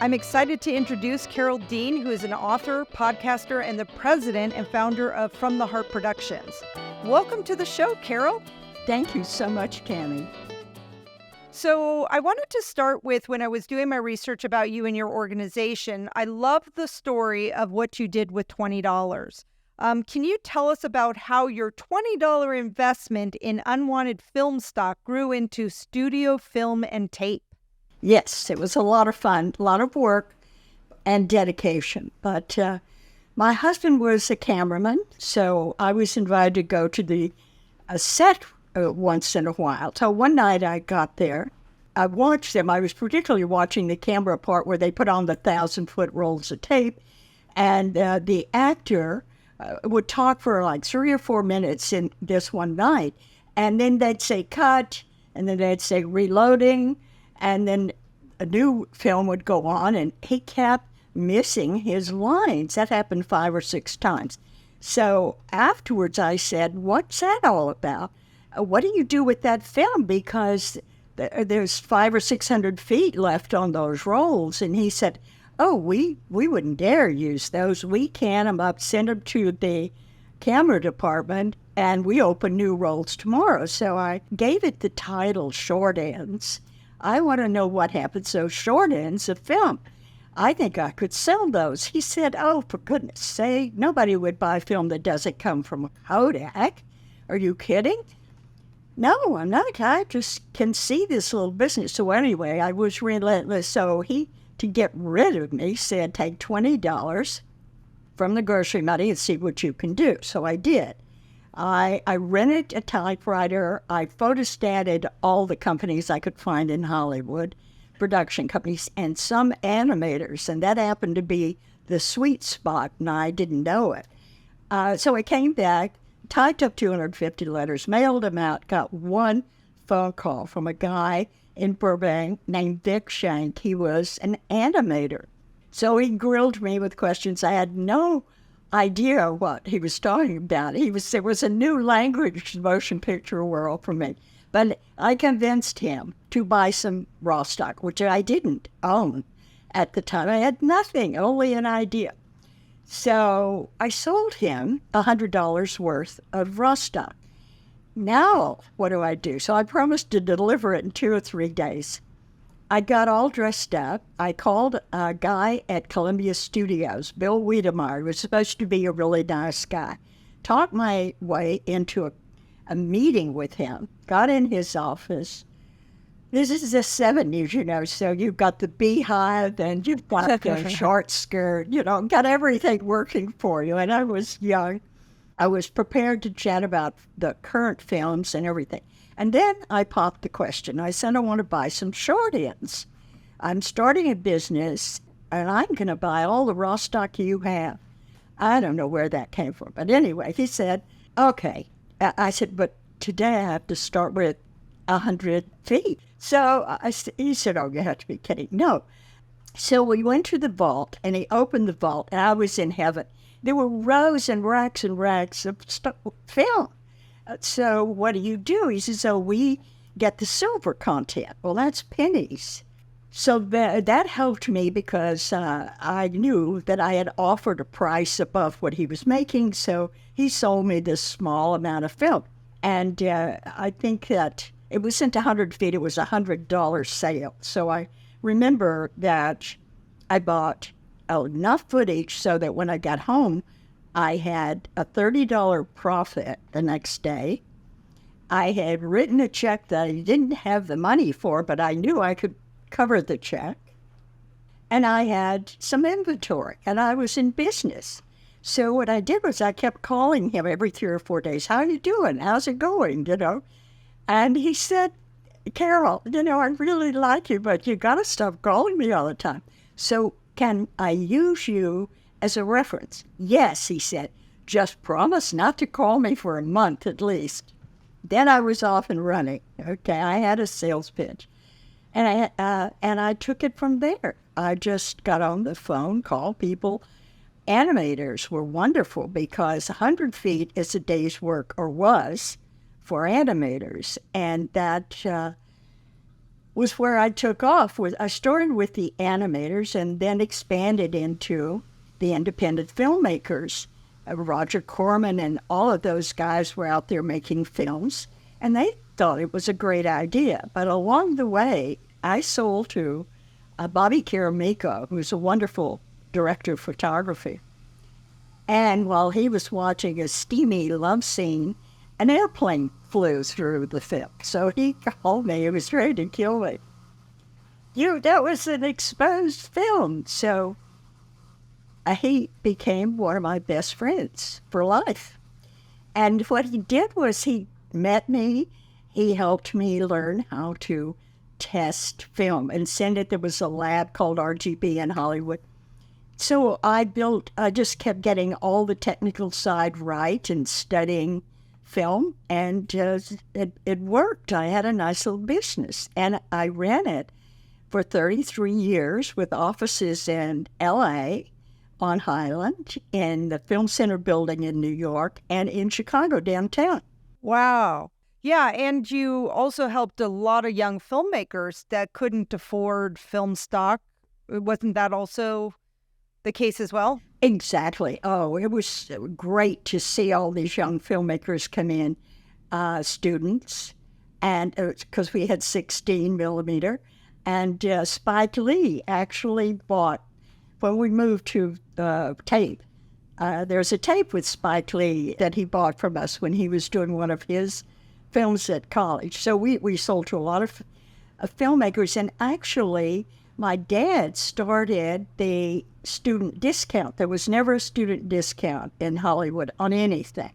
I'm excited to introduce Carole Dean, who is an author, podcaster, and the president and founder of From the Heart Productions. Welcome to the show, Carole. Thank you so much, Tammy. So I wanted to start with, when I was doing my research about you and your organization, I loved the story of what you did with $20. Can you tell us about how your $20 investment in unwanted film stock grew into studio film and tape? Yes, it was a lot of fun, a lot of work and dedication. But my husband was a cameraman, so I was invited to go to the set once in a while. So one night I got there. I watched them. I was particularly watching the camera part where they put on the 1,000-foot rolls of tape. And the actor would talk for like 3 or 4 minutes in this one night. And then they'd say cut, and then they'd say reloading. And then a new film would go on, and he kept missing his lines. That happened 5 or 6 times. So afterwards I said, what's that all about? What do you do with that film? Because there's 500 or 600 feet left on those rolls. And he said, oh, we wouldn't dare use those. We can them up, send them to the camera department, and we open new rolls tomorrow. So I gave it the title Short Ends. I want to know what happens. So short ends of film. I think I could sell those. He said, oh, for goodness sake, nobody would buy film that doesn't come from Kodak. Are you kidding? No, I'm not. I just can see this little business. So anyway, I was relentless. So he, to get rid of me, said, take $20 from the grocery money and see what you can do. So I did. I rented a typewriter. I photostated all the companies I could find in Hollywood, production companies, and some animators, and that happened to be the sweet spot, and I didn't know it. So I came back, typed up 250 letters, mailed them out, got one phone call from a guy in Burbank named Vic Shank. He was an animator. So he grilled me with questions. I had no idea what he was talking about. There was a new language motion picture world for me. But I convinced him to buy some raw stock, which I didn't own at the time. I had nothing, only an idea. So I sold him $100 worth of raw stock. Now, what do? So I promised to deliver it in 2 or 3 days. I got all dressed up. I called a guy at Columbia Studios, Bill Wiedemeyer, who was supposed to be a really nice guy. Talked my way into a meeting with him, got in his office. This is the 70s, so you've got the beehive and you've got the short skirt, got everything working for you. And I was young. I was prepared to chat about the current films and everything. And then I popped the question. I said, I want to buy some short ends. I'm starting a business, and I'm going to buy all the raw stock you have. I don't know where that came from. But anyway, he said, okay. I said, but today I have to start with 100 feet. So he said, oh, you have to be kidding. No. So we went to the vault, and he opened the vault, and I was in heaven. There were rows and racks of film. So what do? He says, oh, we get the silver content. Well, that's pennies. So that helped me because I knew that I had offered a price above what he was making. So he sold me this small amount of film. And I think that it wasn't 100 feet. It was a $100 sale. So I remember that I bought enough footage so that when I got home, I had a $30 profit the next day. I had written a check that I didn't have the money for, but I knew I could cover the check. And I had some inventory, and I was in business. So what I did was I kept calling him every 3 or 4 days. How are you doing? How's it going? And he said, Carole, I really like you, but you got to stop calling me all the time. So can I use you as a reference? Yes, he said. Just promise not to call me for a month at least. Then I was off and running. Okay, I had a sales pitch. And I took it from there. I just got on the phone, called people. Animators were wonderful because 100 feet is a day's work, or was, for animators. And that was where I took off. I started with the animators and then expanded into the independent filmmakers. Roger Corman and all of those guys were out there making films, and they thought it was a great idea. But along the way, I sold to Bobby Caramico, who's a wonderful director of photography. And while he was watching a steamy love scene, an airplane flew through the film. So he called me. He was ready to kill me. That was an exposed film. So he became one of my best friends for life. And what he did was he met me. He helped me learn how to test film and send it. There was a lab called RGB in Hollywood. So I just kept getting all the technical side right and studying film, and it worked. I had a nice little business, and I ran it for 33 years with offices in L.A., on Highland, in the Film Center building in New York, and in Chicago downtown. Wow. Yeah, and you also helped a lot of young filmmakers that couldn't afford film stock. Wasn't that also the case as well? Exactly. Oh, it was great to see all these young filmmakers come in, students, and because we had 16 millimeter, and Spike Lee actually bought, when we moved to tape, there's a tape with Spike Lee that he bought from us when he was doing one of his films at college. So we sold to a lot of filmmakers, and actually my dad started the student discount. There was never a student discount in Hollywood on anything.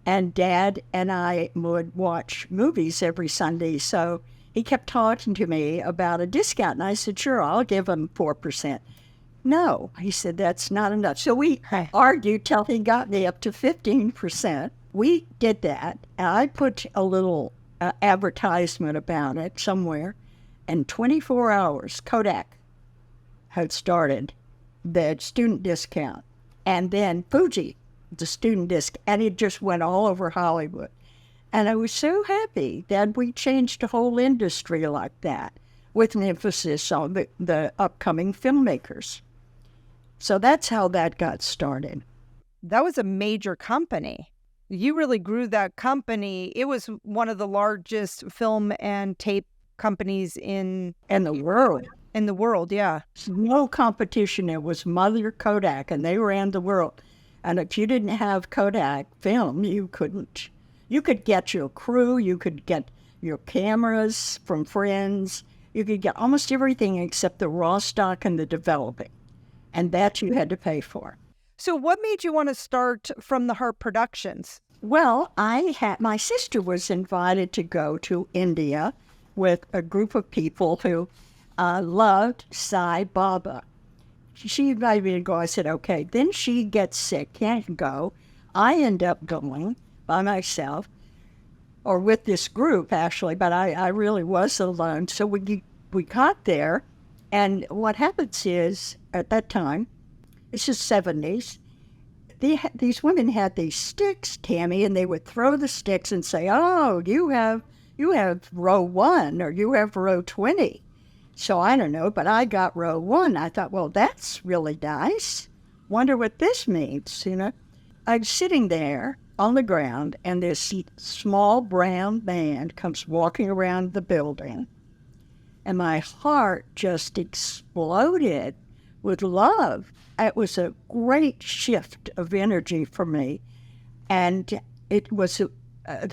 And Dad and I would watch movies every Sunday, so he kept talking to me about a discount. And I said, sure, I'll give him 4%. No, he said, that's not enough. So we argued till he got me up to 15%. We did that. And I put a little advertisement about it somewhere. In 24 hours, Kodak had started the student discount. And then Fuji, the student disc, and it just went all over Hollywood. And I was so happy that we changed the whole industry like that, with an emphasis on the upcoming filmmakers. So that's how that got started. That was a major company. You really grew that company. It was one of the largest film and tape companies in the world. In the world, yeah. No competition. It was Mother Kodak, and they ran the world. And if you didn't have Kodak film, you couldn't. You could get your crew, you could get your cameras from friends, you could get almost everything except the raw stock and the developing. And that you had to pay for. So what made you want to start From the Heart Productions? Well, my sister was invited to go to India with a group of people who loved Sai Baba. She invited me to go. I said, okay. Then she gets sick, can't go. I end up going by myself, or with this group, actually, but I really was alone. So we got there, and what happens is, at that time, it's the 70s, these women had these sticks, Tammy, and they would throw the sticks and say, oh, you have row 1, or you have row 20. So I don't know, but I got row 1. I thought, well, that's really nice. Wonder what this means, you know. I'm sitting there on the ground, and this small brown man comes walking around the building, and my heart just exploded with love. It was a great shift of energy for me, and it was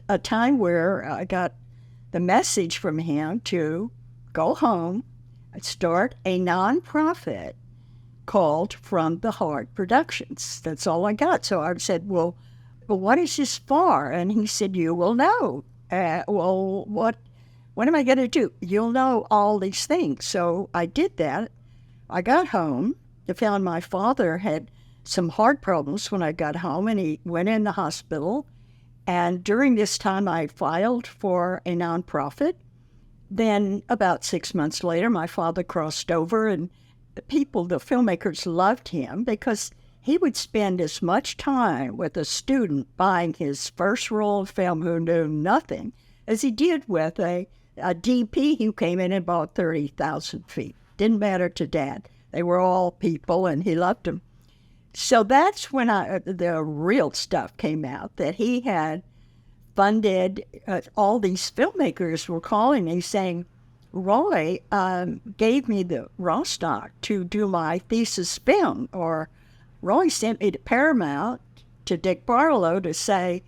a time where I got the message from him to go home and start a nonprofit called From the Heart Productions. That's all I got. So I said, well, what is this for? And he said, you will know. Well, what am I going to do? You'll know all these things. So I did that. I got home. I found my father had some heart problems when I got home, and he went in the hospital. And during this time, I filed for a nonprofit. Then about 6 months later, my father crossed over, and the filmmakers loved him because he would spend as much time with a student buying his first roll of film who knew nothing as he did with a a DP who came in and bought 30,000 feet. Didn't matter to Dad. They were all people, and he loved them. So that's when the real stuff came out, that he had funded, all these filmmakers were calling me saying, Roy gave me the raw stock to do my thesis film, or Roy sent me to Paramount, to Dick Barlow, to say,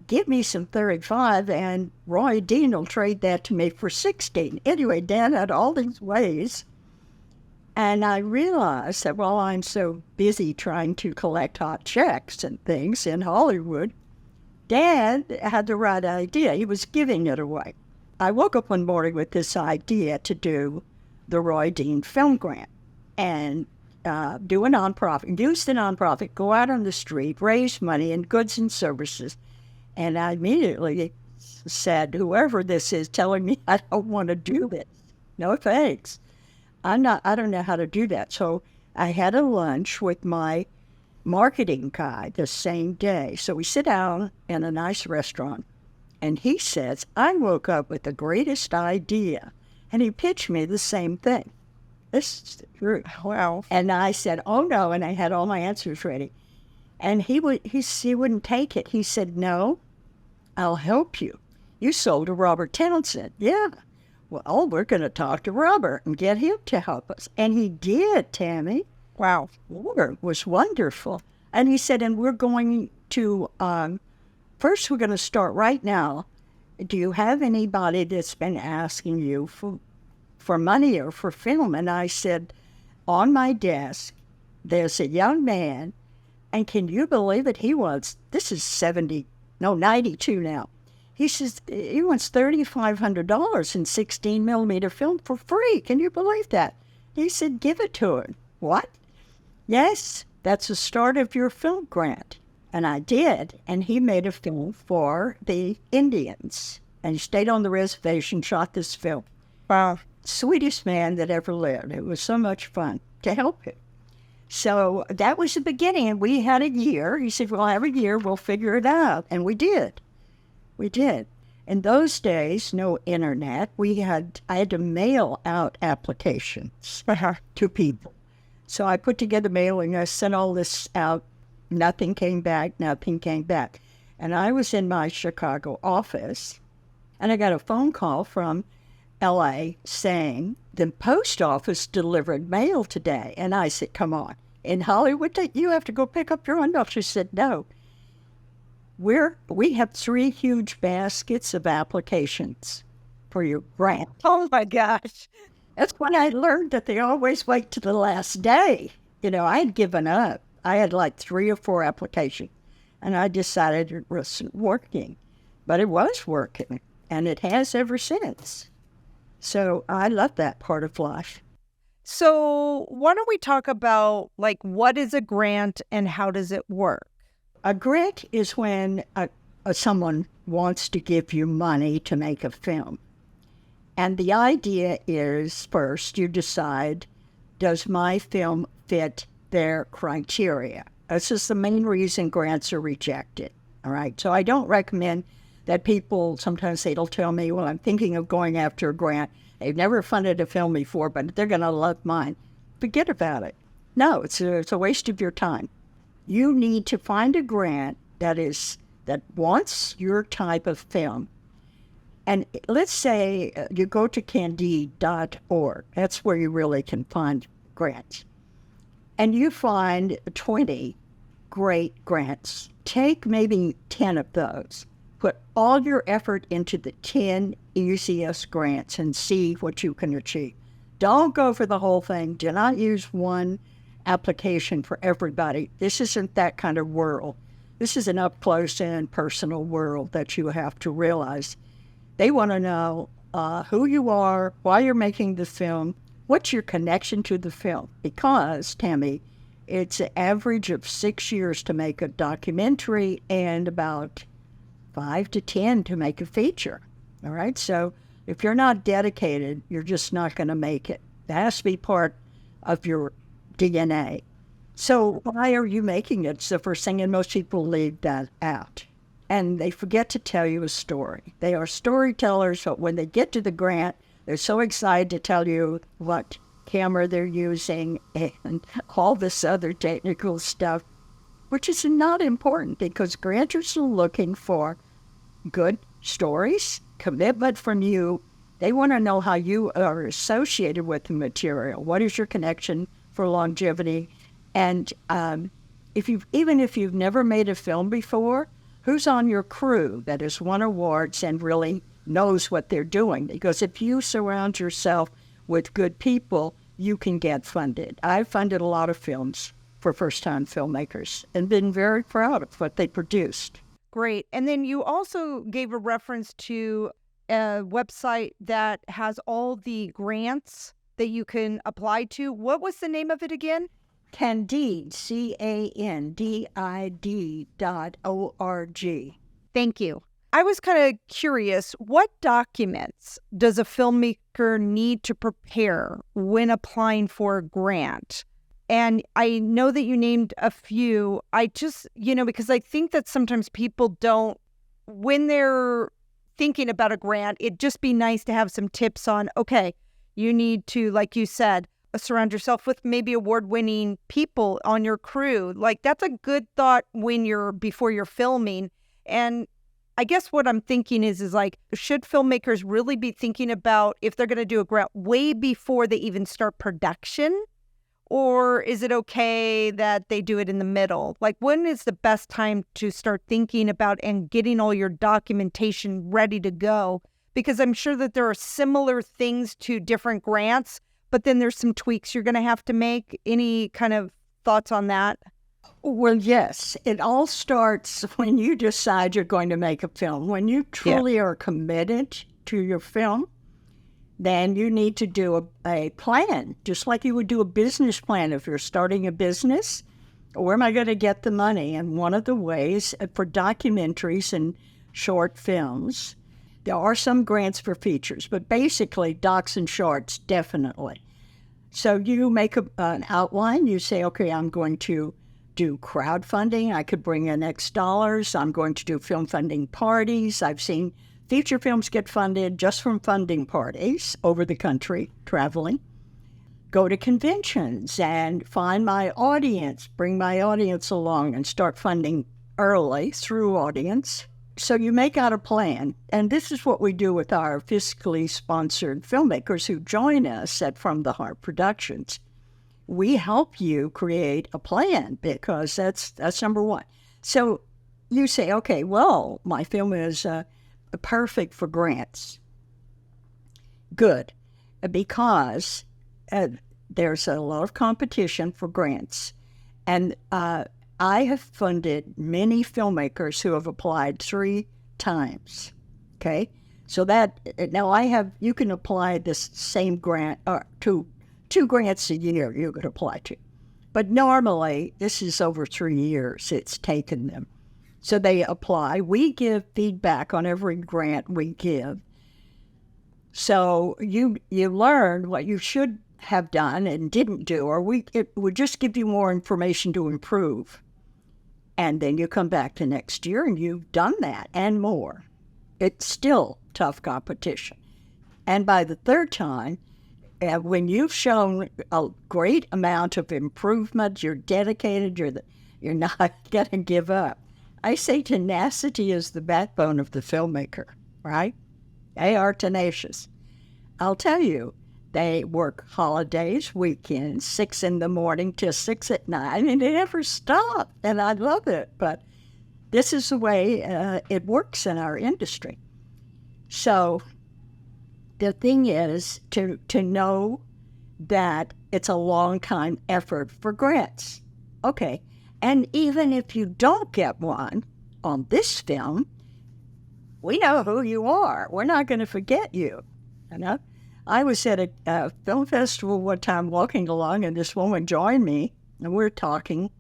give me some 35, and Roy Dean will trade that to me for 16. Anyway, Dad had all these ways, and I realized that while I'm so busy trying to collect hot checks and things in Hollywood, Dad had the right idea. He was giving it away. I woke up one morning with this idea to do the Roy Dean Film Grant and do a nonprofit, use the nonprofit, go out on the street, raise money in goods and services. And I immediately said, whoever this is telling me I don't want to do this, no thanks. I don't know how to do that. So I had a lunch with my marketing guy the same day. So we sit down in a nice restaurant. And he says, I woke up with the greatest idea. And he pitched me the same thing. This is the truth. Wow. And I said, oh, no. And I had all my answers ready. And he wouldn't take it. He said, no, I'll help you. You sold to Robert Townsend. Yeah. Well, we're going to talk to Robert and get him to help us. And he did, Tammy. Wow. It was wonderful. And he said, and we're going to... first, we're going to start right now. Do you have anybody that's been asking you for money or for film? And I said, on my desk, there's a young man, and can you believe it? This is 92 now. He says, he wants $3,500 in 16 millimeter film for free. Can you believe that? He said, give it to him. What? Yes, that's the start of your film grant. And I did, and he made a film for the Indians. And he stayed on the reservation, shot this film. Wow. Sweetest man that ever lived. It was so much fun to help him. So that was the beginning, and we had a year. He said, we'll have a year, we'll figure it out. And we did. We did. In those days, no internet. I had to mail out applications to people. So I put together mailing, I sent all this out. Nothing came back. And I was in my Chicago office, and I got a phone call from L.A. saying, the post office delivered mail today. And I said, come on. In Hollywood, you have to go pick up your own mail. She said, no. We have 3 huge baskets of applications for your grant. Oh, my gosh. That's when I learned that they always wait to the last day. I had given up. I had like 3 or 4 applications, and I decided it wasn't working. But it was working, and it has ever since. So I love that part of life. So why don't we talk about, what is a grant and how does it work? A grant is when someone wants to give you money to make a film. And the idea is, first, you decide, does my film fit their criteria? This is the main reason grants are rejected, all right? So I don't recommend that people, sometimes they'll tell me, well, I'm thinking of going after a grant. They've never funded a film before, but they're going to love mine. Forget about it. No, it's a waste of your time. You need to find a grant that wants your type of film. And let's say you go to candide.org. That's where you really can find grants. And you find 20 great grants. Take maybe 10 of those. Put all your effort into the 10 easiest grants and see what you can achieve. Don't go for the whole thing. Do not use one application for everybody. This isn't that kind of world. This is an up-close and personal world that you have to realize. They want to know who you are, why you're making the film, what's your connection to the film. Because, Tammy, it's an average of 6 years to make a documentary and about 5 to 10 to make a feature. All right? So if you're not dedicated, you're just not going to make it. That has to be part of your DNA. So why are you making it? It's the first thing, and most people leave that out. and they forget to tell you a story. They are storytellers, but when they get to the grant, they're so excited to tell you what camera they're using and all this other technical stuff, which is not important because grantors are looking for good stories, commitment from you. They want to know how you are associated with the material. What is your connection for longevity? And even if you've never made a film before, who's on your crew that has won awards and really knows what they're doing? Because if you surround yourself with good people, you can get funded. I've funded a lot of films for first-time filmmakers and been very proud of what they produced. Great. And then you also gave a reference to a website that has all the grants that you can apply to. What was the name of it again? Candide, CANDID.org. Thank you. I was kind of curious, what documents does a filmmaker need to prepare when applying for a grant? And I know that you named a few. I just, because I think that sometimes people don't, when they're thinking about a grant, it'd just be nice to have some tips on, okay, you need to, like you said, surround yourself with maybe award-winning people on your crew. Like, that's a good thought before you're filming. And I guess what I'm thinking is like, should filmmakers really be thinking about if they're going to do a grant way before they even start production? Or is it okay that they do it in the middle? Like, when is the best time to start thinking about and getting all your documentation ready to go? Because I'm sure that there are similar things to different grants, but then there's some tweaks you're going to have to make. Any kind of thoughts on that? Well, yes. It all starts when you decide you're going to make a film. When you truly are committed to your film, then you need to do a plan, just like you would do a business plan if you're starting a business. Where am I going to get the money? And one of the ways for documentaries and short films, there are some grants for features, but basically docs and shorts, definitely. So you make an outline. You say, okay, I'm going to do crowdfunding. I could bring in X dollars. I'm going to do film funding parties. I've seen feature films get funded just from funding parties over the country, traveling. Go to conventions and find my audience, bring my audience along and start funding early through audience. So you make out a plan. And this is what we do with our fiscally sponsored filmmakers who join us at From the Heart Productions. We help you create a plan because that's number one. So you say, okay, well, my film is perfect for grants. Good, because there's a lot of competition for grants. And I have funded many filmmakers who have applied 3 times, okay? So that, now you can apply this same grant to 2 grants a year you could apply to. But normally, this is over 3 years it's taken them. So they apply. We give feedback on every grant we give. So you learn what you should have done and didn't do, or it would just give you more information to improve. And then you come back to next year and you've done that and more. It's still tough competition. And by the 3rd time, when you've shown a great amount of improvement, you're dedicated, you're not going to give up. I say tenacity is the backbone of the filmmaker, right? They are tenacious. I'll tell you, they work holidays, weekends, 6 in the morning till 6 at night, and they never stop, and I love it. But this is the way it works in our industry. So the thing is to know that it's a long time effort for grants. Okay. And even if you don't get one on this film, we know who you are. We're not going to forget you. I was at a film festival one time walking along, and this woman joined me, and we're talking.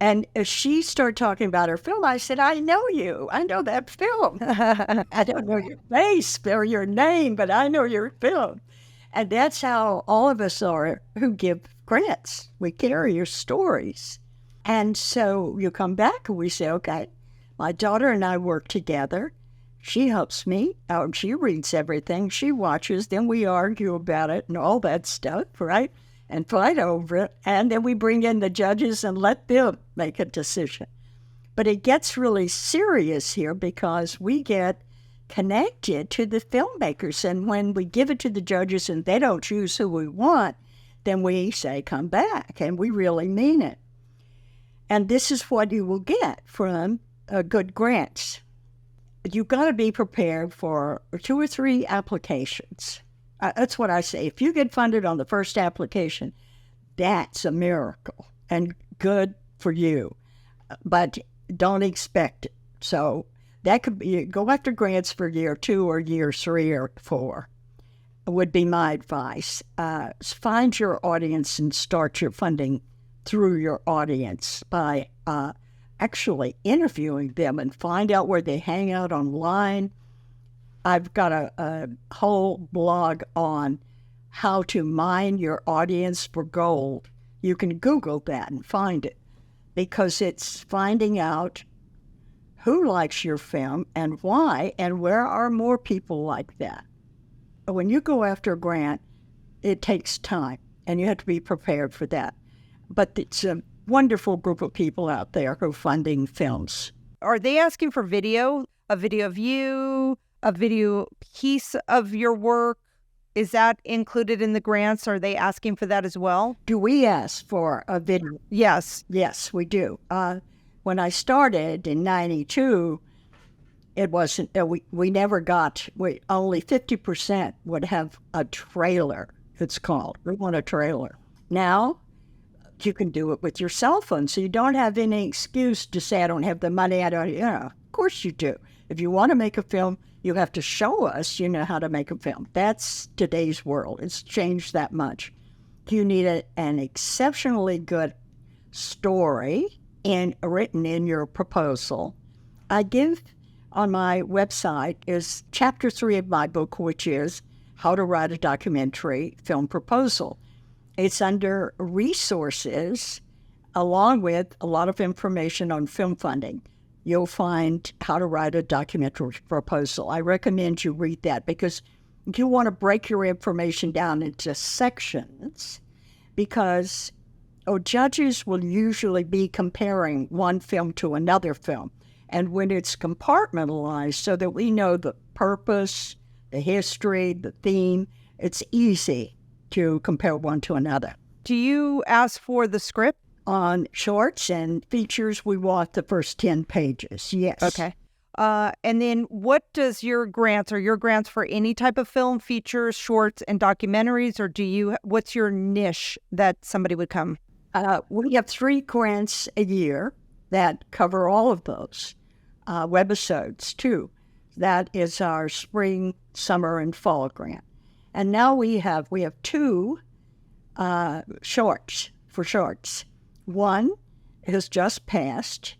And as she started talking about her film, I said, I know you. I know that film. I don't know your face or your name, but I know your film. And that's how all of us are who give grants. We carry your stories. And so you come back and we say, okay, My daughter and I work together. She helps me out. She reads everything. She watches. Then we argue about it and all that stuff, right? And fight over it. And then we bring in the judges and let them make a decision. But it gets really serious here because we get connected to the filmmakers. And when we give it to the judges and they don't choose who we want, then we say, come back. And we really mean it. And this is what you will get from good grants. You've got to be prepared for 2 or 3 applications. That's what I say. If you get funded on the first application, that's a miracle and good for you. But don't expect it. So that could be, go after grants for year 2 or year 3 or 4 would be my advice. Find your audience and start your funding through your audience by actually interviewing them and find out where they hang out online. I've got a whole blog on how to mine your audience for gold. You can Google that and find it because it's finding out who likes your film and why and where are more people like that. When you go after a grant, it takes time and you have to be prepared for that. But it's a wonderful group of people out there who are funding films. Are they asking for video, a video of you, a video piece of your work? Is that included in the grants? Are they asking for that as well? Do we ask for a video? Yes. Yes, we do. When I started in 92, it wasn't, we never got, only 50% would have a trailer, it's called. We want a trailer. Now, you can do it with your cell phone, so you don't have any excuse to say, I don't have the money, of course you do. If you want to make a film, you have to show us you know how to make a film. That's today's world. It's changed that much. You need an exceptionally good story written in your proposal. I give on my website is chapter 3 of my book, which is How to Write a Documentary Film Proposal. It's under resources, along with a lot of information on film funding. You'll find how to write a documentary proposal. I recommend you read that because you want to break your information down into sections because judges will usually be comparing one film to another film. And when it's compartmentalized so that we know the purpose, the history, the theme, it's easy to compare one to another. Do you ask for the script? On shorts and features, we want the first 10 pages, yes. Okay. And then what does your grants, are your grants for any type of film, features, shorts, and documentaries, or what's your niche that somebody would come? We have 3 grants a year that cover all of those. Webisodes, too. That is our spring, summer, and fall grant. And now we have 2 shorts. One has just passed,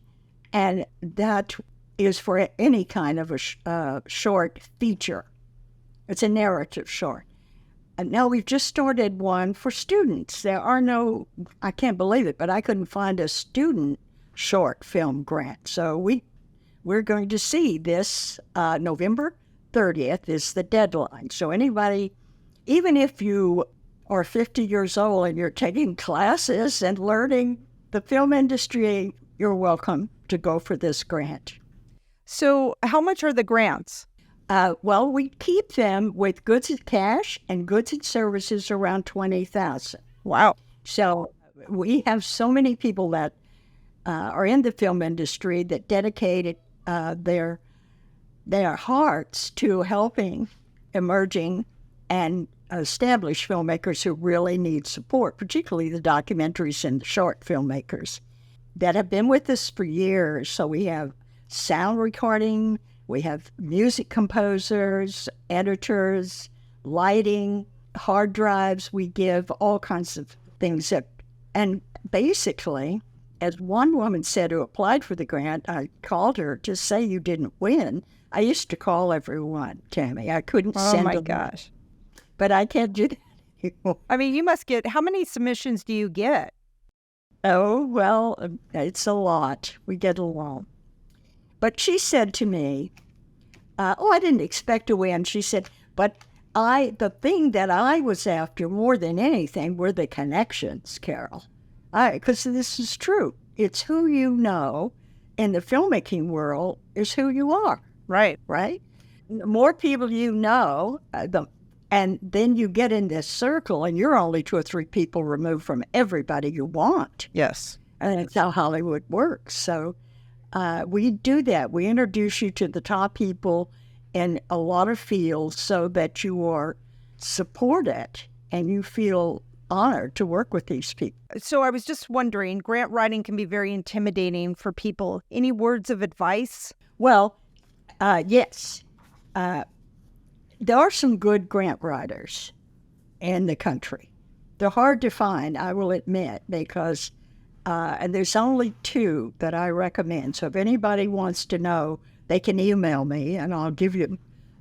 and that is for any kind of a short feature. It's a narrative short. And now we've just started one for students. There are no, I can't believe it, but I couldn't find a student short film grant. So we're going to see this November 30th is the deadline. So anybody, even if you are 50 years old and you're taking classes and learning the film industry, you're welcome to go for this grant. So how much are the grants? Well, we keep them with goods and cash and goods and services around $20,000. Wow. So we have so many people that are in the film industry that dedicated their hearts to helping emerging and established filmmakers who really need support, particularly the documentaries and the short filmmakers that have been with us for years. So we have sound recording, we have music composers, editors, lighting, hard drives. We give all kinds of things and basically, as one woman said who applied for the grant, I called her to say you didn't win. I used to call everyone, Tammy. I couldn't send them. Oh, my gosh. But I can't do that anymore. I mean, you must get, how many submissions do you get? Oh, well, it's a lot. We get a lot. But she said to me, I didn't expect to win. She said, but the thing that I was after more than anything were the connections, Carole. Because this is true. It's who you know in the filmmaking world is who you are. Right. Right? The more people you know, and then you get in this circle, and you're only 2 or 3 people removed from everybody you want. Yes. And that's how Hollywood works. So we do that. We introduce you to the top people in a lot of fields so that you are supported and you feel honored to work with these people. So I was just wondering, grant writing can be very intimidating for people. Any words of advice? Well, yes. There are some good grant writers in the country. They're hard to find, I will admit, because and there's only 2 that I recommend. So if anybody wants to know, they can email me and I'll give you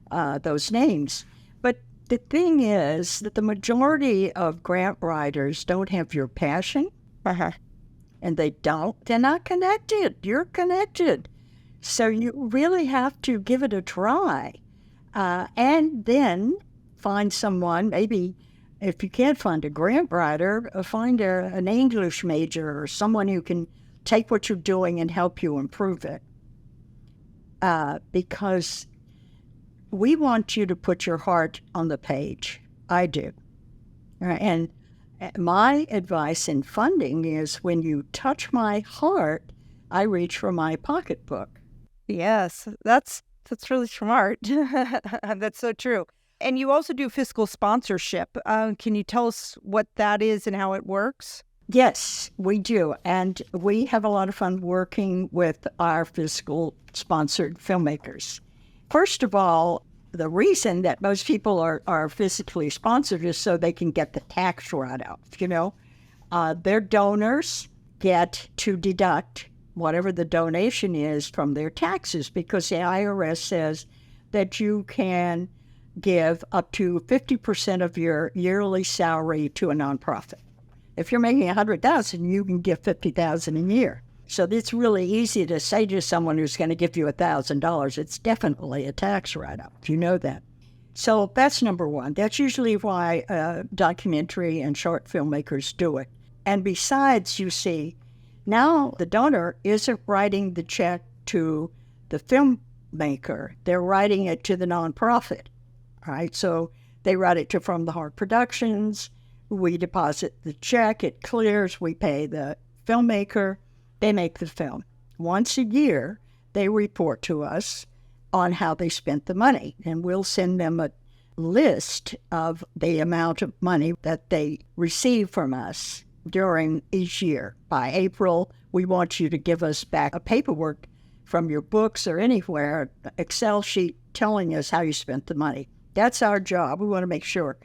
those names. But the thing is that the majority of grant writers don't have your passion. And they're not connected. You're connected. So you really have to give it a try. And then find someone, maybe if you can't find a grant writer, find an English major or someone who can take what you're doing and help you improve it. Because we want you to put your heart on the page. I do. And my advice in funding is when you touch my heart, I reach for my pocketbook. Yes, that's really smart. That's so true. And you also do fiscal sponsorship. Can you tell us what that is and how it works? Yes, we do. And we have a lot of fun working with our fiscal sponsored filmmakers. First of all, the reason that most people are physically sponsored is so they can get the tax write-off, Their donors get to deduct whatever the donation is from their taxes because the IRS says that you can give up to 50% of your yearly salary to a nonprofit. If you're making $100,000, you can give $50,000 a year. So it's really easy to say to someone who's going to give you $1,000, it's definitely a tax write-off. You know that. So that's number one. That's usually why documentary and short filmmakers do it. And besides, you see, now the donor isn't writing the check to the filmmaker. They're writing it to the nonprofit. Right, so they write it to From the Heart Productions. We deposit the check. It clears. We pay the filmmaker. They make the film. Once a year, they report to us on how they spent the money, and we'll send them a list of the amount of money that they receive from us during each year. By April, we want you to give us back a paperwork from your books or anywhere, Excel sheet telling us how you spent the money. That's our job. We want to make sure.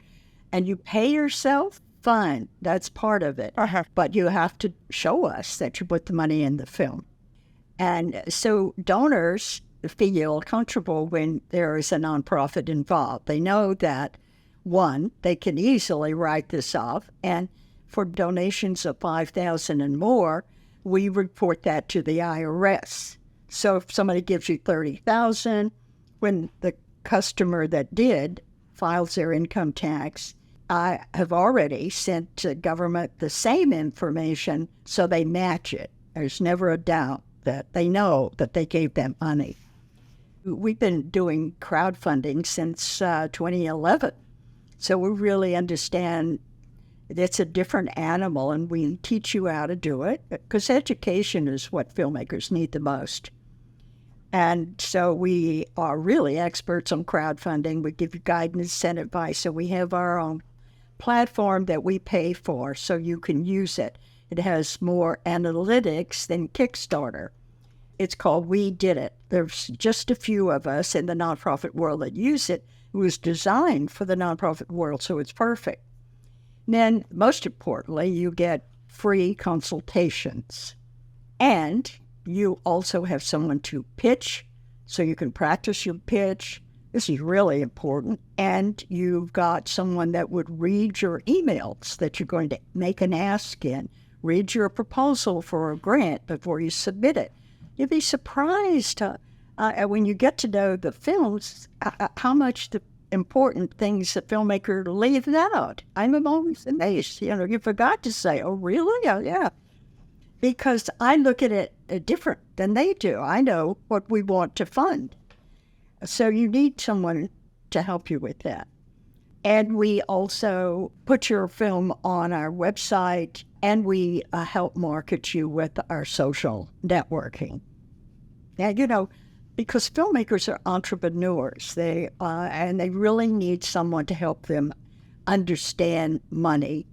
And you pay yourself, fine. That's part of it. But you have to show us that you put the money in the film. And so donors feel comfortable when there is a nonprofit involved. They know that, one, they can easily write this off. And for donations of $5,000 and more, we report that to the IRS. So if somebody gives you $30,000, when the customer that did files their income tax, I have already sent to government the same information so they match it. There's never a doubt that they know that they gave them money. We've been doing crowdfunding since 2011, so we really understand it's a different animal, and we teach you how to do it because education is what filmmakers need the most. And so we are really experts on crowdfunding. We give you guidance and advice. So we have our own platform that we pay for so you can use it. It has more analytics than Kickstarter. It's called We Did It. There's just a few of us in the nonprofit world that use it. It was designed for the nonprofit world, so it's perfect. And then, most importantly, you get free consultations. And you also have someone to pitch, so you can practice your pitch. This is really important. And you've got someone that would read your emails that you're going to make an ask in, read your proposal for a grant before you submit it. You'd be surprised when you get to know the films, how much the important things the filmmaker leaves out. I'm always amazed. You forgot to say, oh, really? Yeah, yeah. Because I look at it different than they do. I know what we want to fund. So you need someone to help you with that. And we also put your film on our website, and we help market you with our social networking. Now, because filmmakers are entrepreneurs, and they really need someone to help them understand money.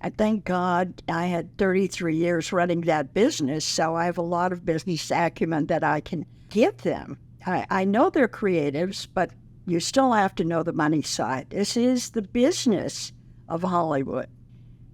And thank God I had 33 years running that business, so I have a lot of business acumen that I can give them. I know they're creatives, but you still have to know the money side. This is the business of Hollywood.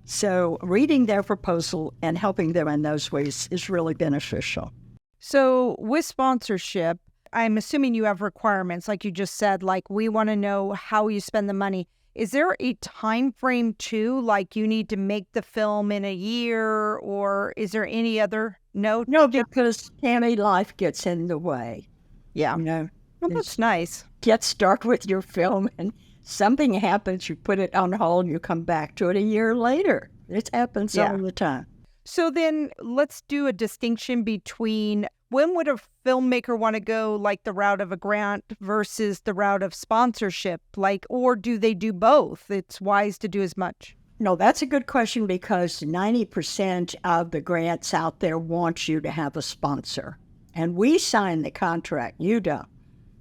So reading their proposal and helping them in those ways is really beneficial. So with sponsorship, I'm assuming you have requirements, like you just said, like we want to know how you spend the money. Is there a time frame too? Like you need to make the film in a year, or is there any other note? No, because family life gets in the way. Yeah. Well, that's nice. Get started with your film and something happens, you put it on hold, you come back to it a year later. It happens all the time. So then let's do a distinction between when would a filmmaker want to go like the route of a grant versus the route of sponsorship? Or do they do both? It's wise to do as much. No, that's a good question because 90% of the grants out there want you to have a sponsor. And we sign the contract. You don't.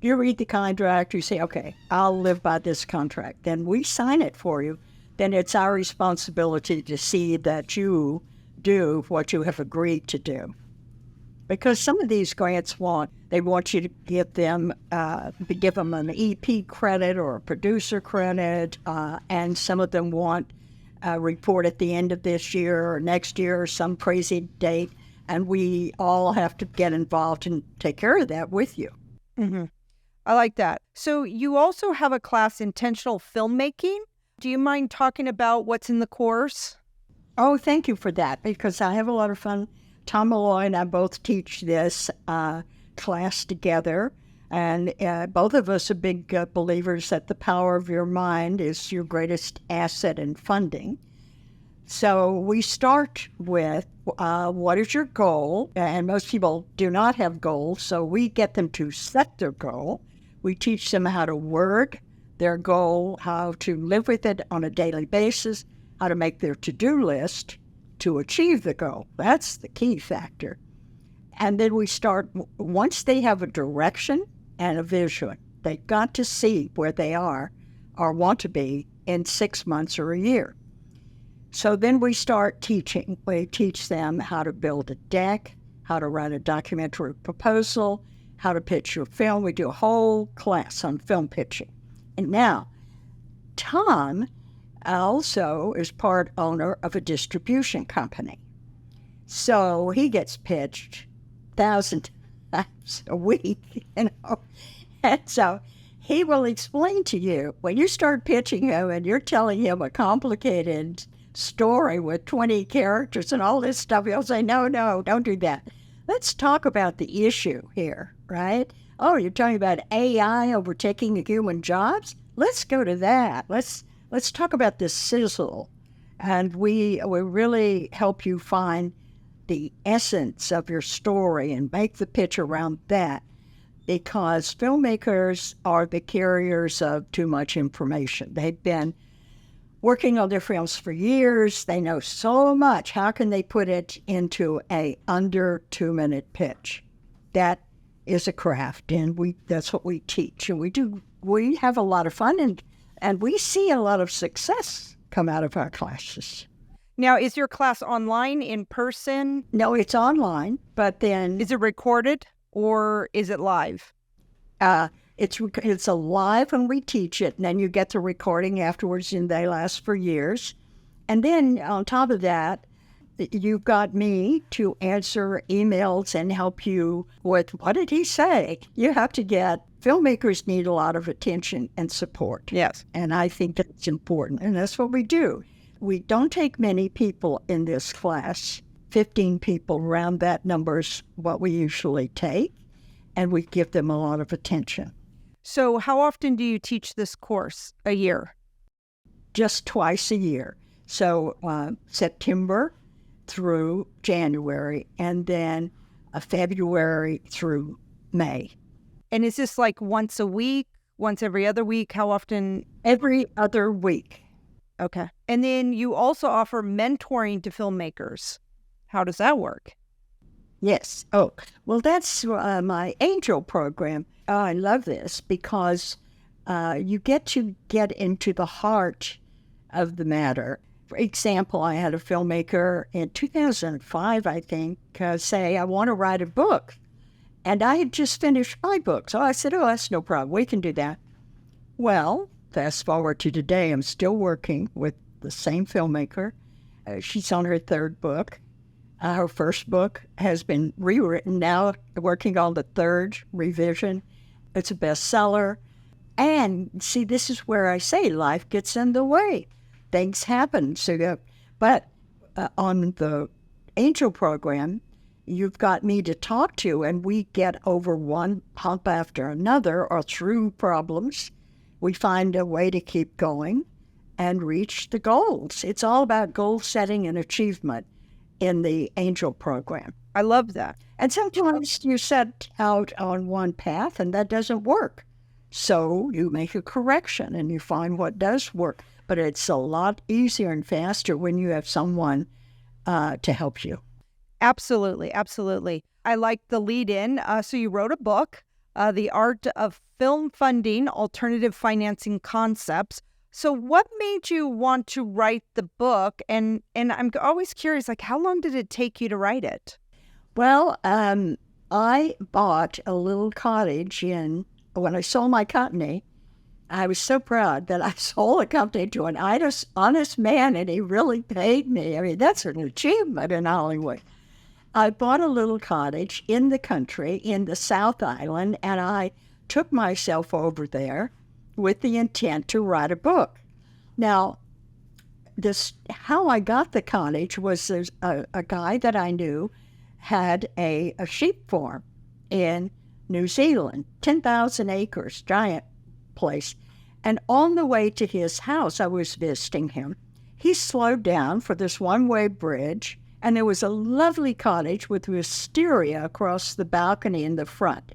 You read the contract, you say, okay, I'll live by this contract. Then we sign it for you. Then it's our responsibility to see that you do what you have agreed to do. Because some of these grants they want you to give them an EP credit or a producer credit, and some of them want a report at the end of this year or next year or some crazy date, and we all have to get involved and take care of that with you. Mm-hmm. I like that. So you also have a class, Intentional Filmmaking. Do you mind talking about what's in the course? Oh, thank you for that, because I have a lot of fun. Tom Malloy and I both teach this class together, and both of us are big believers that the power of your mind is your greatest asset in funding. So we start with what is your goal? And most people do not have goals, so we get them to set their goal. We teach them how to word their goal, how to live with it on a daily basis, how to make their to-do list to achieve the goal. That's the key factor. And then we start, once they have a direction and a vision, they've got to see where they are or want to be in 6 months or a year. So then we start teaching. We teach them how to build a deck, how to write a documentary proposal, how to pitch your film. We do a whole class on film pitching. And now, Tom also is part owner of a distribution company. So he gets pitched 1,000 times a week, And so he will explain to you, when you start pitching him and you're telling him a complicated story with 20 characters and all this stuff, he'll say, no, don't do that. Let's talk about the issue here, right? Oh, you're talking about AI overtaking human jobs? Let's go to that. Let's talk about the sizzle. And we really help you find the essence of your story and make the pitch around that, because filmmakers are the carriers of too much information. They've been working on their films for years. They know so much. How can they put it into a under 2-minute pitch? That is a craft, and that's what we teach. And we have a lot of fun, and we see a lot of success come out of our classes. Now, is your class online, in person? No, it's online, but then... Is it recorded or is it live? It's a live when we teach it, and then you get the recording afterwards, and they last for years. And then on top of that, you've got me to answer emails and help you with, what did he say? You have to get... Filmmakers need a lot of attention and support. Yes. And I think that's important, and that's what we do. We don't take many people in this class. 15 people, around that number is what we usually take. and we give them a lot of attention. So how often do you teach this course a year? Just twice a year. So September through January, and then February through May. And is this like once a week, once every other week? How often? Every other week. Okay. And then you also offer mentoring to filmmakers. How does that work? Yes. Oh, well, that's my angel program. Oh, I love this because you get to get into the heart of the matter. For example, I had a filmmaker in 2005, I think, say, I want to write a book. And I had just finished my book. So I said, oh, that's no problem. We can do that. Well, fast forward to today, I'm still working with the same filmmaker. She's on her third book. Her first book has been rewritten, now working on the third revision. It's a bestseller. And see, this is where I say life gets in the way. Things happen. But on the Angel program, you've got me to talk to, and we get over one hump after another or through problems. We find a way to keep going and reach the goals. It's all about goal setting and achievement in the Angel program. I love that. And sometimes you set out on one path and that doesn't work. So you make a correction and you find what does work. But it's a lot easier and faster when you have someone to help you. Absolutely. Absolutely. I like the lead in. So you wrote a book, The Art of Film Funding, Alternative Financing Concepts. So what made you want to write the book? And I'm always curious, like, how long did it take you to write it? Well, I bought a little cottage when I sold my company. I was so proud that I sold a company to an honest man, and he really paid me. I mean, that's an achievement in Hollywood. I bought a little cottage in the country, in the South Island, and I took myself over there with the intent to write a book. Now, how I got the cottage was there's a guy that I knew had a sheep farm in New Zealand, 10,000 acres, giant place. And on the way to his house, I was visiting him. He slowed down for this one-way bridge, and there was a lovely cottage with wisteria across the balcony in the front.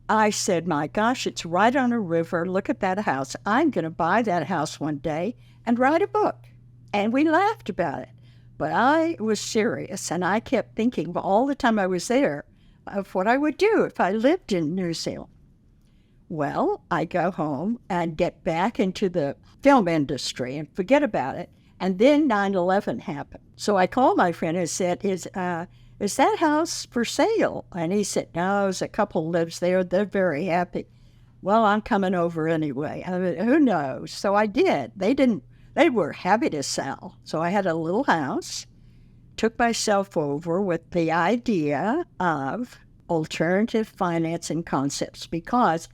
I said, my gosh, it's right on a river. Look at that house. I'm going to buy that house one day and write a book. And we laughed about it. But I was serious, and I kept thinking all the time I was there of what I would do if I lived in New Zealand. Well, I go home and get back into the film industry and forget about it. And then 9/11 happened. So I called my friend and said, is that house for sale? And he said, no, there's a couple lives there. They're very happy. Well, I'm coming over anyway. I mean, who knows? So I did. They were happy to sell. So I had a little house, took myself over with the idea of alternative financing concepts, because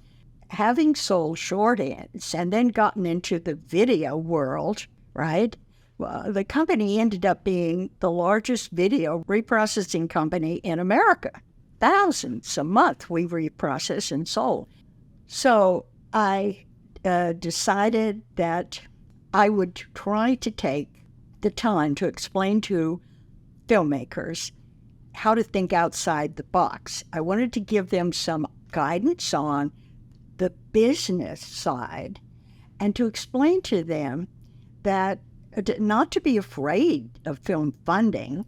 having sold short ends and then gotten into the video world, right? Well, the company ended up being the largest video reprocessing company in America. Thousands a month we reprocessed and sold. So I decided that I would try to take the time to explain to filmmakers how to think outside the box. I wanted to give them some guidance on the business side and to explain to them that not to be afraid of film funding,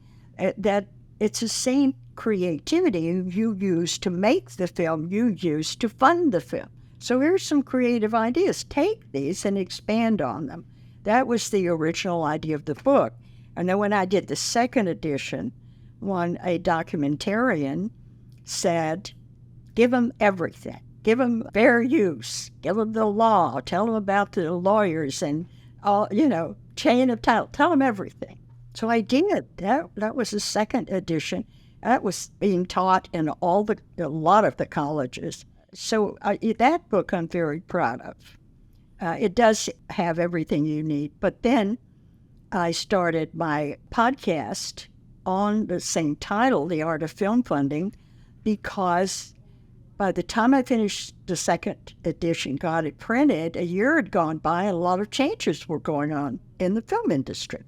that it's the same creativity you use to make the film you use to fund the film. So here's some creative ideas. Take these and expand on them. That was the original idea of the book. And then when I did the second edition, a documentarian said, give them everything. Give them fair use. Give them the law. Tell them about the lawyers and all, chain of title. Tell them everything. So I did. That was the second edition. That was being taught in a lot of the colleges. So that book I'm very proud of. It does have everything you need. But then I started my podcast on the same title, The Art of Film Funding, because by the time I finished the second edition, got it printed, a year had gone by and a lot of changes were going on in the film industry.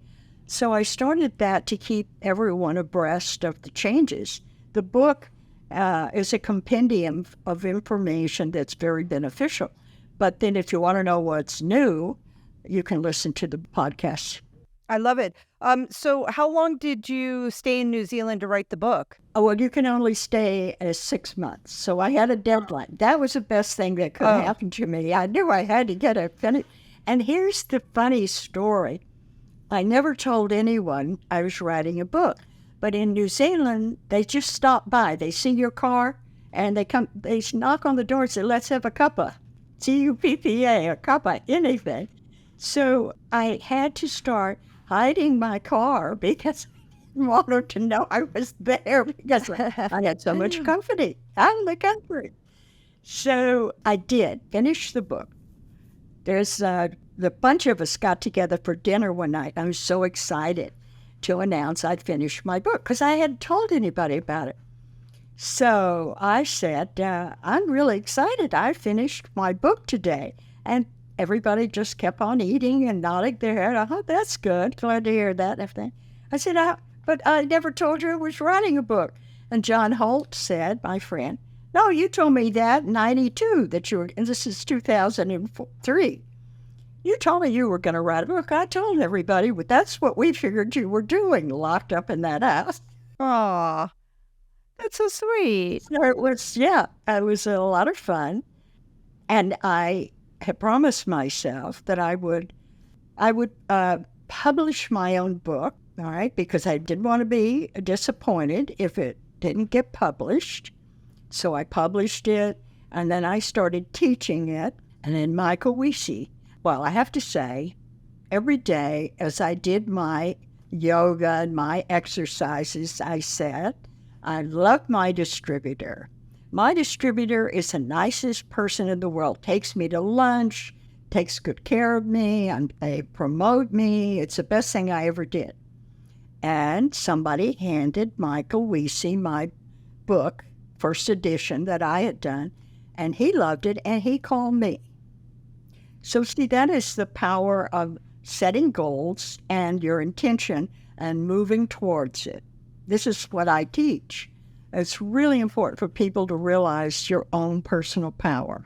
So I started that to keep everyone abreast of the changes. The book is a compendium of information that's very beneficial. But then if you want to know what's new, you can listen to the podcast. I love it. So how long did you stay in New Zealand to write the book? Oh, well, you can only stay 6 months. So I had a deadline. That was the best thing that could happen to me. I knew I had to get it finished. And here's the funny story. I never told anyone I was writing a book. But in New Zealand, they just stop by. They see your car, and they knock on the door and say, let's have a cuppa. C-U-P-P-A, a cuppa, anything. So I had to start hiding my car because I didn't want her to know I was there because I had so much company out in the country. So I did finish the book. There's the bunch of us got together for dinner one night. I was so excited to announce I'd finished my book because I hadn't told anybody about it. So I said, I'm really excited. I finished my book today. And everybody just kept on eating and nodding their head. Oh, that's good. Glad to hear that. Everything. I said, but I never told you I was writing a book. And John Holt said, my friend, no, you told me that in 92, that you were, and this is 2003. You told me you were going to write a book. I told everybody, but that's what we figured you were doing, locked up in that house. Aw, that's so sweet. So it was a lot of fun. And I had promised myself that I would publish my own book, all right, because I didn't want to be disappointed if it didn't get published. So I published it, and then I started teaching it. And then Michael Wiese. Well, I have to say, every day as I did my yoga and my exercises, I said, I love my distributor. My distributor is the nicest person in the world, takes me to lunch, takes good care of me, and they promote me. It's the best thing I ever did. And somebody handed Michael Wiese my book, first edition that I had done, and he loved it, and he called me. So see, that is the power of setting goals and your intention and moving towards it. This is what I teach. It's really important for people to realize your own personal power.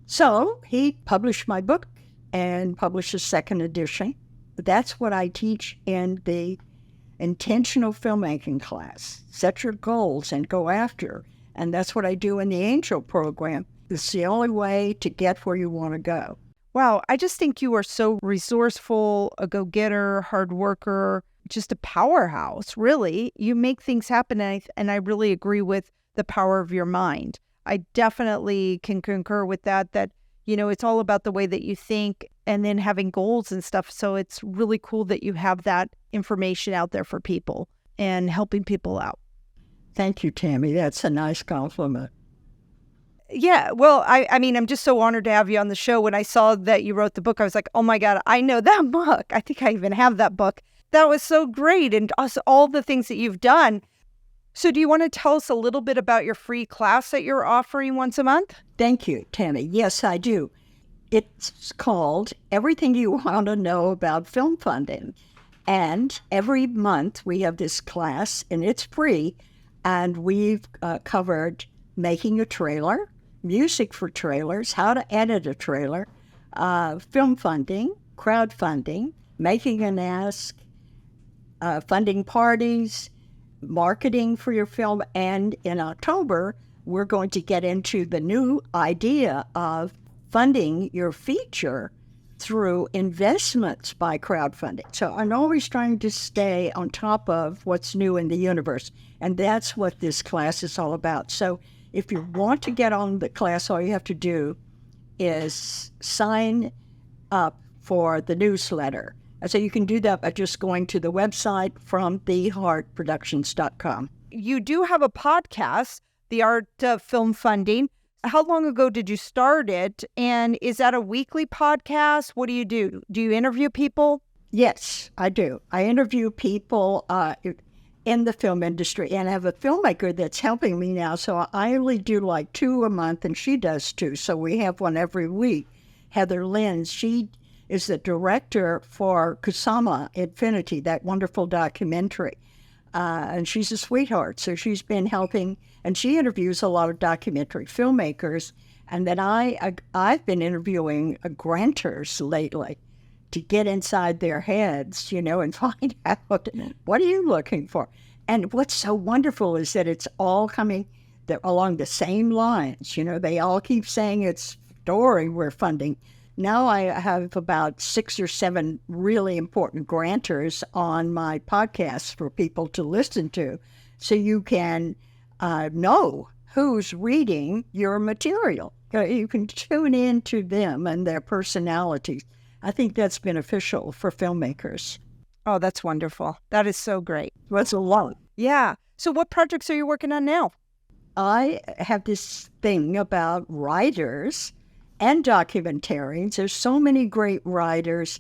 So he published my book and published a second edition. That's what I teach in the intentional filmmaking class. Set your goals and go after. And that's what I do in the Angel program. It's the only way to get where you want to go. Wow, I just think you are so resourceful, a go-getter, hard worker, just a powerhouse, really. You make things happen, and I really agree with the power of your mind. I definitely can concur with that, it's all about the way that you think and then having goals and stuff. So it's really cool that you have that information out there for people and helping people out. Thank you, Tammy. That's a nice compliment. Yeah, well, I mean, I'm just so honored to have you on the show. When I saw that you wrote the book, I was like, oh my God, I know that book. I think I even have that book. That was so great. And also all the things that you've done. So do you want to tell us a little bit about your free class that you're offering once a month? Thank you, Tammy. Yes, I do. It's called Everything You Want to Know About Film Funding. And every month we have this class, and it's free. And we've covered making a trailer, music for trailers, how to edit a trailer, film funding, crowdfunding, making an ask, funding parties, marketing for your film. And in October, we're going to get into the new idea of funding your feature through investments by crowdfunding. So I'm always trying to stay on top of what's new in the universe. And that's what this class is all about. So if you want to get on the class, all you have to do is sign up for the newsletter. And so you can do that by just going to the website from theheartproductions.com. You do have a podcast, The Art of Film Funding. How long ago did you start it? And is that a weekly podcast? What do you do? Do you interview people? Yes, I do. I interview people in the film industry, and I have a filmmaker that's helping me now. So I only do like 2 a month, and she does 2. So we have one every week. Heather Lynn, she is the director for Kusama Infinity, that wonderful documentary. And she's a sweetheart. So she's been helping, and she interviews a lot of documentary filmmakers. And then I've been interviewing grantors lately to get inside their heads, and find out what are you looking for. And what's so wonderful is that it's all coming along the same lines. They all keep saying it's story we're funding. Now I have about 6 or 7 really important grantors on my podcast for people to listen to, so you can know who's reading your material. You can tune in to them and their personalities. I think that's beneficial for filmmakers. Oh, that's wonderful. That is so great. That's a lot. Yeah. So what projects are you working on now? I have this thing about writers and documentarians. There's so many great writers,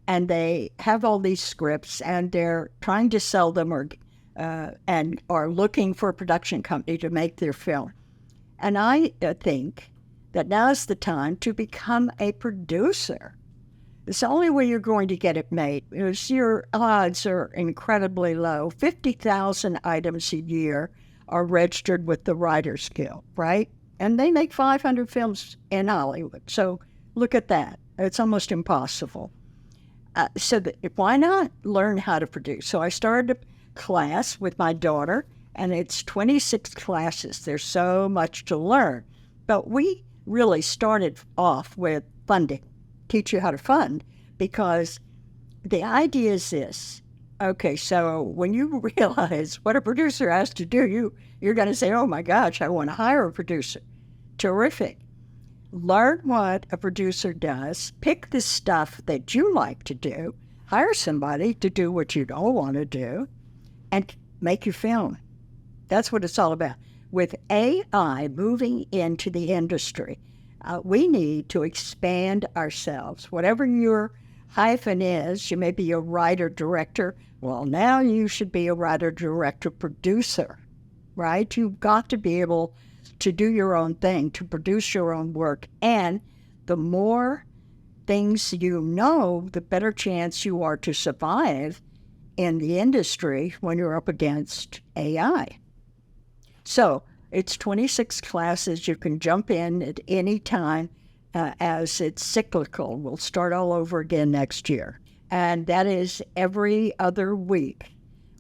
and they have all these scripts, and they're trying to sell them and are looking for a production company to make their film. And I think that now's the time to become a producer. It's the only way you're going to get it made, because your odds are incredibly low. 50,000 items a year are registered with the Writers Guild, right? And they make 500 films in Hollywood. So look at that. It's almost impossible. Why not learn how to produce? So I started a class with my daughter, and it's 26 classes. There's so much to learn. But we really started off with funding, teach you how to fund, because the idea is this. Okay, so when you realize what a producer has to do, you're going to say, oh my gosh, I want to hire a producer. Terrific. Learn what a producer does, pick the stuff that you like to do, hire somebody to do what you don't want to do, and make your film. That's what it's all about. With AI moving into the industry, we need to expand ourselves. Whatever your hyphen is, you may be a writer, director. Well, now you should be a writer, director, producer, right? You've got to be able to do your own thing, to produce your own work. And the more things you know, the better chance you are to survive in the industry when you're up against AI. So it's 26 classes. You can jump in at any time as it's cyclical. We'll start all over again next year. And that is every other week.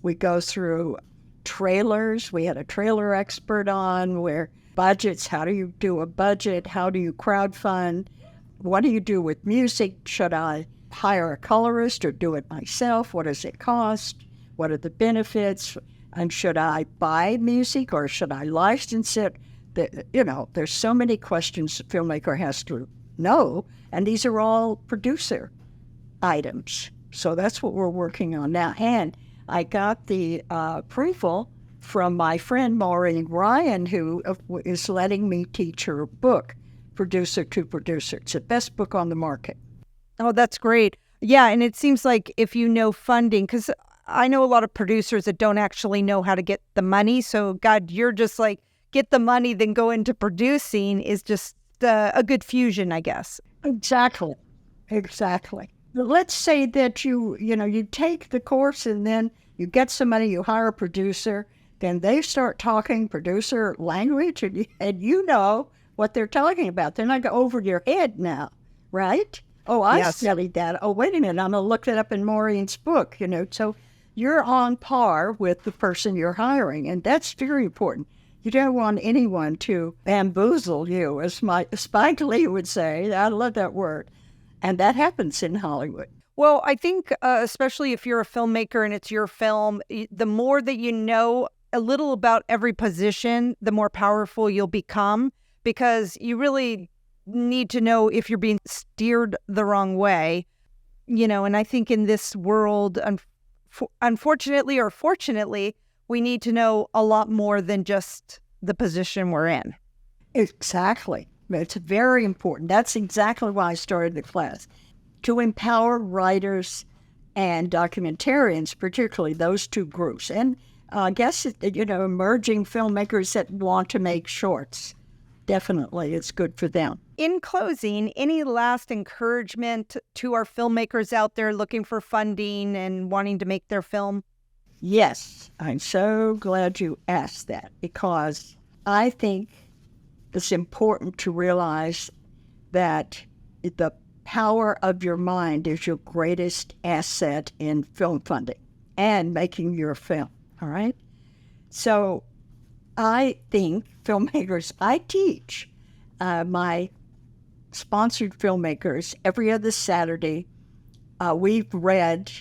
We go through trailers. We had a trailer expert on where budgets, how do you do a budget? How do you crowdfund? What do you do with music? Should I hire a colorist or do it myself? What does it cost? What are the benefits? And should I buy music or should I license it? There's so many questions a filmmaker has to know, and these are all producer items. So that's what we're working on now. And I got the approval from my friend Maureen Ryan, who is letting me teach her book, Producer to Producer. It's the best book on the market. Oh, that's great. Yeah, and it seems like if you know funding, because I know a lot of producers that don't actually know how to get the money. So, God, you're just like, get the money, then go into producing is just a good fusion, I guess. Exactly. Let's say that you take the course and then you get some money, you hire a producer, then they start talking producer language, and you know what they're talking about. They're not over your head now, right? Oh, I studied that. Oh, wait a minute, I'm going to look that up in Maureen's book, So you're on par with the person you're hiring, and that's very important. You don't want anyone to bamboozle you, as Spike Lee would say. I love that word. And that happens in Hollywood. Well, I think especially if you're a filmmaker and it's your film, the more that you know a little about every position, the more powerful you'll become, because you really need to know if you're being steered the wrong way, and I think in this world, unfortunately or fortunately, we need to know a lot more than just the position we're in. Exactly. It's very important. That's exactly why I started the class, to empower writers and documentarians, particularly those two groups. And I guess, emerging filmmakers that want to make shorts. Definitely, it's good for them. In closing, any last encouragement to our filmmakers out there looking for funding and wanting to make their film? Yes, I'm so glad you asked that, because I think it's important to realize that the power of your mind is your greatest asset in film funding and making your film. All right. So I think filmmakers, I teach my sponsored filmmakers every other Saturday. We've read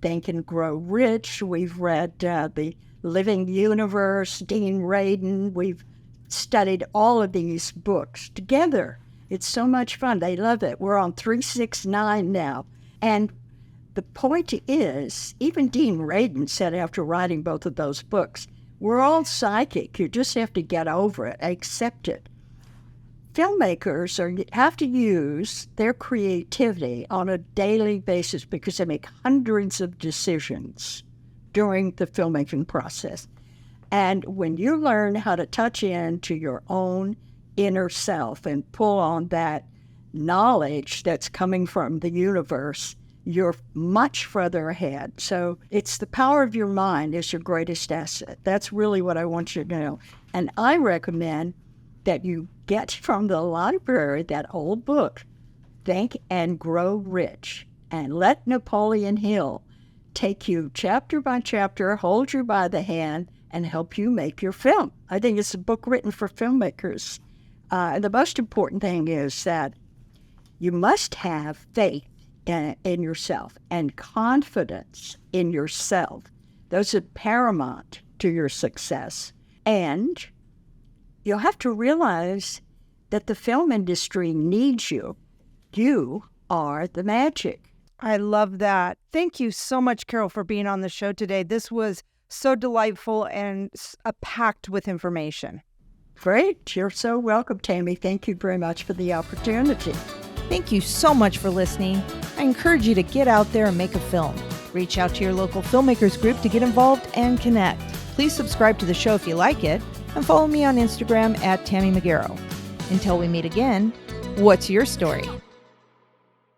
Think and Grow Rich. We've read The Living Universe, Dean Radin. We've studied all of these books together. It's so much fun. They love it. We're on 369 now. And the point is, even Dean Radin said after writing both of those books, we're all psychic. You just have to get over it, accept it. Filmmakers have to use their creativity on a daily basis because they make hundreds of decisions during the filmmaking process. And when you learn how to touch into your own inner self and pull on that knowledge that's coming from the universe, you're much further ahead. So it's the power of your mind is your greatest asset. That's really what I want you to know. And I recommend that you get from the library that old book, Think and Grow Rich, and let Napoleon Hill take you chapter by chapter, hold you by the hand, and help you make your film. I think it's a book written for filmmakers. And the most important thing is that you must have faith in yourself and confidence in yourself. Those are paramount to your success. And you'll have to realize that the film industry needs you. You are the magic. I love that. Thank you so much, Carole, for being on the show today. This was so delightful and packed with information. Great. You're so welcome, Tammy. Thank you very much for the opportunity. Thank you so much for listening. I encourage you to get out there and make a film. Reach out to your local filmmakers group to get involved and connect. Please subscribe to the show if you like it, and follow me on Instagram at Tammy Magaro. Until we meet again, what's your story?